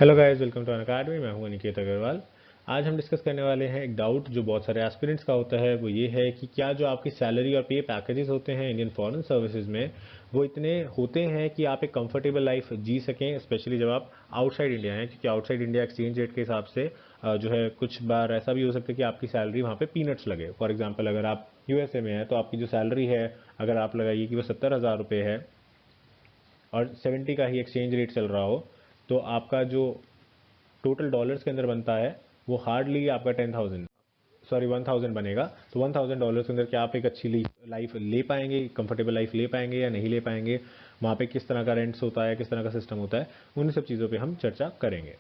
Hello guys, welcome to Unacademy. मैं हूं अनिकेत अग्रवाल। आज हम डिस्कस करने वाले हैं एक डाउट जो बहुत सारे एस्पिरेंट्स का होता है। वो ये है कि क्या जो आपकी सैलरी और पे पैकेजेस होते हैं इंडियन फॉरेन सर्विसेज में, वो इतने होते हैं कि आप एक कंफर्टेबल लाइफ जी सकें, स्पेशली जब आप आउटसाइड इंडिया हैं। क्योंकि आउटसाइड इंडिया एक्सचेंज रेट के हिसाब से जो है कुछ बार ऐसा भी हो सकता है कि आपकी सैलरी वहाँ पे पीनट्स लगे। फॉर एग्जाम्पल, अगर आप यूएसए में हैं तो आपकी जो सैलरी है, अगर आप लगाइए कि वो 70,000 रुपये है और 70 का ही एक्सचेंज रेट चल रहा हो, तो आपका जो टोटल डॉलर्स के अंदर बनता है वो हार्डली आपका 10,000 बनेगा। तो $1,000 के अंदर क्या आप एक अच्छी लाइफ ले पाएंगे, कंफर्टेबल लाइफ ले पाएंगे या नहीं ले पाएंगे? वहाँ पे किस तरह का रेंट्स होता है, किस तरह का सिस्टम होता है, उन सब चीज़ों पे हम चर्चा करेंगे।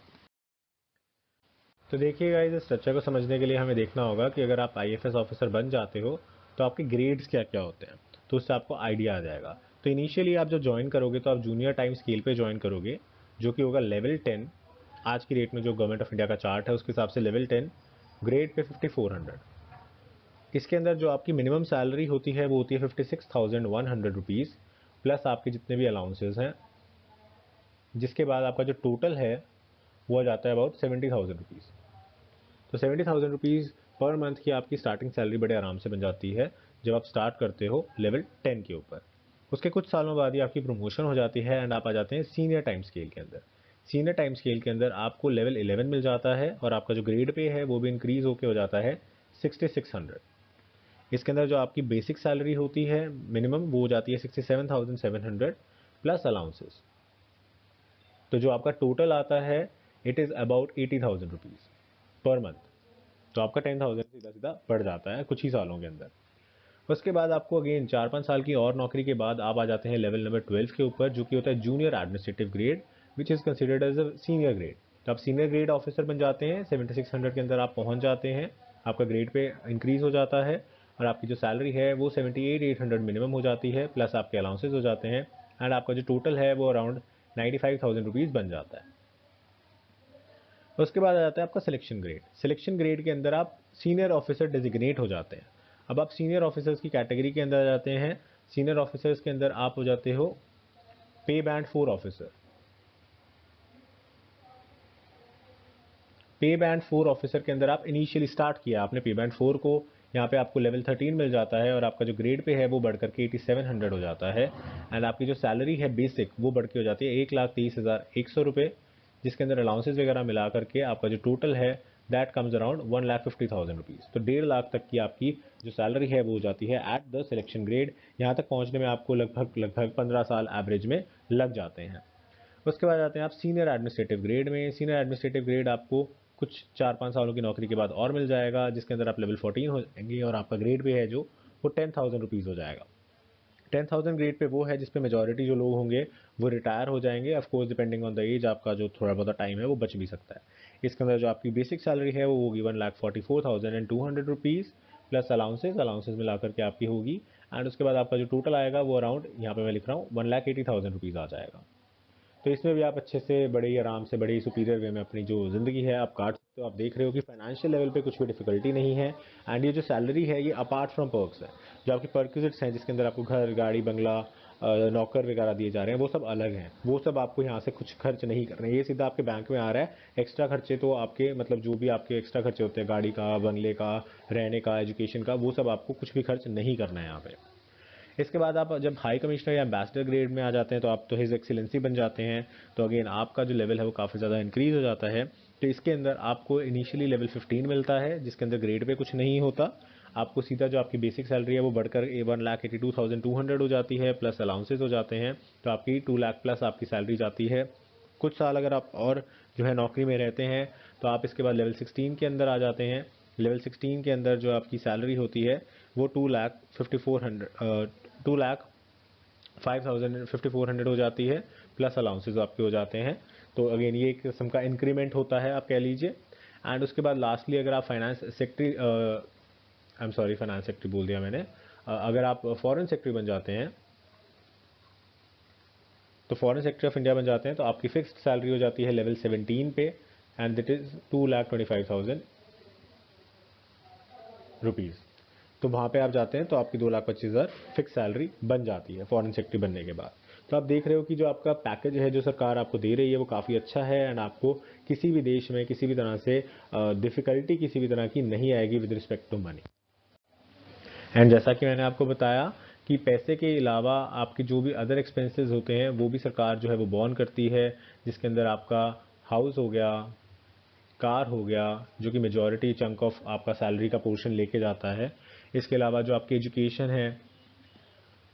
तो देखिएगा, इस चर्चा को समझने के लिए हमें देखना होगा कि अगर आप आईएफएस ऑफिसर बन जाते हो तो आपके ग्रेड्स क्या क्या होते हैं, तो उससे आपको आइडिया आ जाएगा। तो इनिशियली आप जब ज्वाइन करोगे तो आप जूनियर टाइम स्केल पे ज्वाइन करोगे, जो कि होगा लेवल 10। आज की डेट में जो गवर्नमेंट ऑफ इंडिया का चार्ट है उसके हिसाब से लेवल 10 ग्रेड पे 5400। इसके अंदर जो आपकी मिनिमम सैलरी होती है वो होती है 56,100 रुपीज़, प्लस आपके जितने भी अलाउंसेस हैं, जिसके बाद आपका जो टोटल है वो आ जाता है अबाउट 70,000 रुपीज़। तो 70,000 रुपीज़ पर मंथ की आपकी स्टार्टिंग सैलरी बड़े आराम से बन जाती है जब आप स्टार्ट करते हो लेवल 10 के ऊपर। उसके कुछ सालों बाद ही आपकी प्रमोशन हो जाती है एंड आप आ जाते हैं सीनियर टाइम स्केल के अंदर। सीनियर टाइम स्केल के अंदर आपको लेवल 11 मिल जाता है और आपका जो ग्रेड पे है वो भी इंक्रीज होकर हो जाता है 6600। इसके अंदर जो आपकी बेसिक सैलरी होती है मिनिमम, वो हो जाती है 67,700 प्लस अलाउंसेस। तो जो आपका टोटल आता है it is about 80,000 rupees per month. तो आपका 10,000 सीधा सीधा बढ़ जाता है कुछ ही सालों के अंदर। उसके बाद आपको अगेन 4-5 साल की और नौकरी के बाद आप आ जाते हैं लेवल नंबर 12 के ऊपर, जो कि होता है junior administrative grade, which is considered as a senior grade. तो आप सीनियर ग्रेड ऑफिसर बन जाते हैं, 7600 के अंदर आप पहुंच जाते हैं, आपका ग्रेड पे इंक्रीज हो जाता है और आपकी जो सैलरी है वो 78,800 मिनिमम हो जाती है, प्लस आपके अलाउंसेज हो जाते हैं एंड आपका जो टोटल है वो अराउंड 95,000 रुपीज़ बन जाता है। उसके बाद आ जाता है आपका सिलेक्शन ग्रेड। सिलेक्शन ग्रेड के अंदर आप सीनियर ऑफिसर डेजिग्नेट हो जाते हैं। अब आप सीनियर ऑफिसर्स की कैटेगरी के अंदर आ जाते हैं। सीनियर ऑफिसर्स के अंदर आप हो जाते हो पे बैंड 4 ऑफिसर। पे बैंड 4 ऑफिसर के अंदर आप इनिशियली स्टार्ट किया आपने पे बैंड 4 को, यहाँ पे आपको लेवल 13 मिल जाता है और आपका जो ग्रेड पे है वो बढ़ करके 8700 हो जाता है एंड आपकी जो सैलरी है बेसिक वो बढ़ के हो जाती है 1,23,100 रुपये, जिसके अंदर अलाउंसेज वगैरह मिला करके आपका जो टोटल है दैट कम्स अराउंड 1,50,000 रुपीज़। तो 1.5 लाख तक की आपकी जो सैलरी है वो हो जाती है एट द सिलेक्शन ग्रेड। यहाँ तक पहुँचने में आपको लगभग लगभग 15 साल एवरेज में लग जाते हैं। उसके बाद आते हैं आप सीनियर एडमिनिस्ट्रेटिव ग्रेड में। सीनियर एडमिनिस्ट्रेटिव ग्रेड आपको कुछ 4-5 सालों की नौकरी के बाद और मिल जाएगा, जिसके अंदर आप लेवल 14 हो जाएंगे और आपका ग्रेड पे है जो वो 10,000 रुपीज़ हो जाएगा। 10,000 ग्रेड पे वो है जिसपे मेजॉरिटी जो लोग होंगे वो रिटायर हो जाएंगे। Of course depending on the age आपका जो थोड़ा बहुत टाइम है वो बच भी सकता है। इसके अंदर जो आपकी बेसिक सैलरी है वो होगी 1,44,200 रुपीज़, प्लस अलाउंसेज मिला करके आपकी होगी एंड उसके बाद आपका जो टोटल आएगा वो अराउंड, यहाँ पे मैं लिख रहा हूँ, 1,80,000 रुपीज़ आ जाएगा। तो इसमें भी आप अच्छे से बड़े ही आराम से बड़े ही सुपीरियर वे में अपनी जो ज़िंदगी है आप काट सकते हो। आप देख रहे हो कि फाइनेंशियल लेवल पे कुछ भी डिफिकल्टी नहीं है एंड ये जो सैलरी है ये अपार्ट फ्रॉम पर्क्स है। जो आपके पर्क्विजिट्स हैं जिसके अंदर आपको घर, गाड़ी, बंगला, नौकर वगैरह दिए जा रहे हैं वो सब अलग हैं। वो सब आपको यहाँ से कुछ खर्च नहीं कर रहे हैं, ये सीधा आपके बैंक में आ रहा है। एक्स्ट्रा खर्चे तो आपके मतलब जो भी आपके एक्स्ट्रा खर्चे होते हैं, गाड़ी का, बंगले का, रहने का, एजुकेशन का, वो सब आपको कुछ भी खर्च नहीं करना है यहाँ पे। इसके बाद आप जब हाई कमिश्नर या एम्बेसडर ग्रेड में आ जाते हैं तो आप तो हिज एक्सीलेंसी बन जाते हैं। तो अगेन आपका जो लेवल है वो काफ़ी ज़्यादा इंक्रीज हो जाता है। तो इसके अंदर आपको इनिशियली लेवल 15 मिलता है, जिसके अंदर ग्रेड पे कुछ नहीं होता। आपको सीधा जो आपकी बेसिक सैलरी है वो बढ़कर 1,82,200 हो जाती है, प्लस अलाउंसेज हो जाते हैं। तो आपकी 2 लाख प्लस आपकी सैलरी जाती है। कुछ साल अगर आप और जो है नौकरी में रहते हैं तो आप इसके बाद लेवल 16 के अंदर आ जाते हैं। लेवल 16 के अंदर जो आपकी सैलरी होती है वो 2,54,5,000 हो जाती है, प्लस अलाउंसेज आपके हो जाते हैं। तो अगेन ये एक किस्म का इंक्रीमेंट होता है आप कह लीजिए। एंड उसके बाद लास्टली अगर आप finance secretary, I am sorry finance secretary बोल दिया मैंने, अगर आप फॉरेन सेक्रेटरी बन जाते हैं तो फॉरेन सेक्रेटरी ऑफ इंडिया बन जाते हैं तो आपकी फिक्स्ड सैलरी हो जाती है लेवल 17 पे एंड दिट इज़ 2,25,000 रुपीज़। तो वहाँ पे आप जाते हैं तो आपकी 2,25,000 फिक्स सैलरी बन जाती है फॉरेन सेक्रेटरी बनने के बाद। तो आप देख रहे हो कि जो आपका पैकेज है जो सरकार आपको दे रही है वो काफ़ी अच्छा है, एंड आपको किसी भी देश में किसी भी तरह से डिफ़िकल्टी किसी भी तरह की नहीं आएगी with respect to money. And जैसा कि मैंने आपको बताया कि पैसे के अलावा आपके जो भी अदर एक्सपेंसेस होते हैं वो भी सरकार जो है वो बॉर्न करती है, जिसके अंदर आपका हाउस हो गया, कार हो गया, जो कि मेजॉरिटी चंक ऑफ आपका सैलरी का पोर्शन लेके जाता है। इसके अलावा जो आपकी एजुकेशन है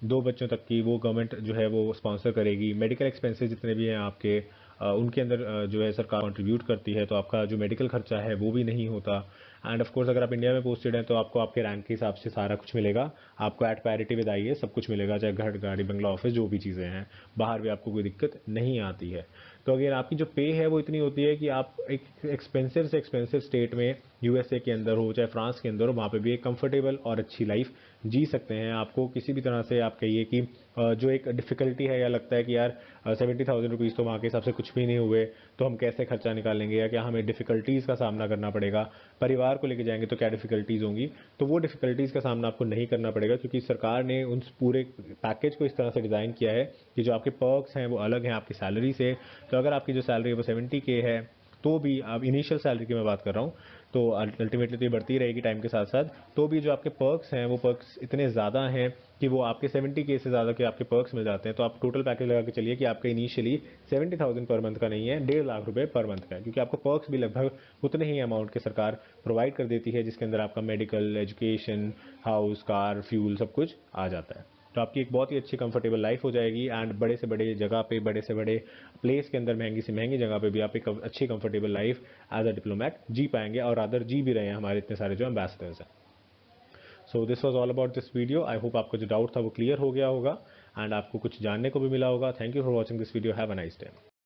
2 बच्चों तक की, वो गवर्नमेंट जो है वो स्पॉन्सर करेगी। मेडिकल एक्सपेंसेस जितने भी हैं आपके उनके अंदर जो है सरकार कंट्रीब्यूट करती है, तो आपका जो मेडिकल खर्चा है वो भी नहीं होता। एंड ऑफ कोर्स अगर आप इंडिया में पोस्टेड हैं तो आपको आपके रैंक के हिसाब से सारा कुछ मिलेगा, आपको एट पैरिटी विद आईए सब कुछ मिलेगा, चाहे घर गाड़ी बंगला ऑफिस जो भी चीज़ें हैं, बाहर भी आपको कोई दिक्कत नहीं आती है। तो अगर आपकी जो पे है वो इतनी होती है कि आप एक एक्सपेंसिव से एक्सपेंसिव स्टेट में यूएसए के अंदर हो चाहे फ्रांस के अंदर हो, वहाँ पे भी एक कंफर्टेबल और अच्छी लाइफ जी सकते हैं। आपको किसी भी तरह से आप कहिए कि जो एक डिफ़िकल्टी है या लगता है कि यार 70,000 रुपीज़ तो वहाँ के हिसाब से कुछ भी नहीं हुए, तो हम कैसे खर्चा निकालेंगे या क्या हमें डिफ़िकल्टीज़ का सामना करना पड़ेगा, परिवार को लेके जाएंगे तो क्या डिफ़िकल्टीज़ होंगी, तो वो डिफ़िकल्टीज़ का सामना आपको नहीं करना पड़ेगा, क्योंकि सरकार ने उन पूरे पैकेज को इस तरह से डिज़ाइन किया है कि जो आपके पर्क्स हैं वो अलग हैं आपकी सैलरी से। तो अगर आपकी जो सैलरी है वो 70K है, तो भी आप इनिशियल सैलरी की मैं बात कर रहा हूँ, तो अल्टीमेटली तो ये बढ़ती रहेगी टाइम के साथ साथ, तो भी जो आपके पर्क्स हैं वो पर्क्स इतने ज़्यादा हैं कि वो आपके 70K से ज़्यादा के आपके पर्क्स मिल जाते हैं। तो आप टोटल पैकेज लगा के चलिए कि आपका इनिशियली 70,000 पर मंथ का नहीं है, 1.5 लाख रुपए पर मंथ का है, क्योंकि आपको पर्क्स भी लगभग उतने ही अमाउंट के सरकार प्रोवाइड कर देती है, जिसके अंदर आपका medical, education, house, car, fuel सब कुछ आ जाता है। तो आपकी एक बहुत ही अच्छी कंफर्टेबल लाइफ हो जाएगी, एंड बड़े से बड़े जगह पे, बड़े से बड़े प्लेस के अंदर, महंगी से महंगी जगह पे भी आप एक अच्छी comfortable life as a diplomat जी पाएंगे, और अदर जी भी रहे हैं हमारे इतने सारे जो एम्बेसडर्स हैं। So this was all about this video. I hope आपका जो डाउट था वो क्लियर हो गया होगा, एंड आपको कुछ जानने को भी मिला होगा। Thank you for watching this video. Have a nice day.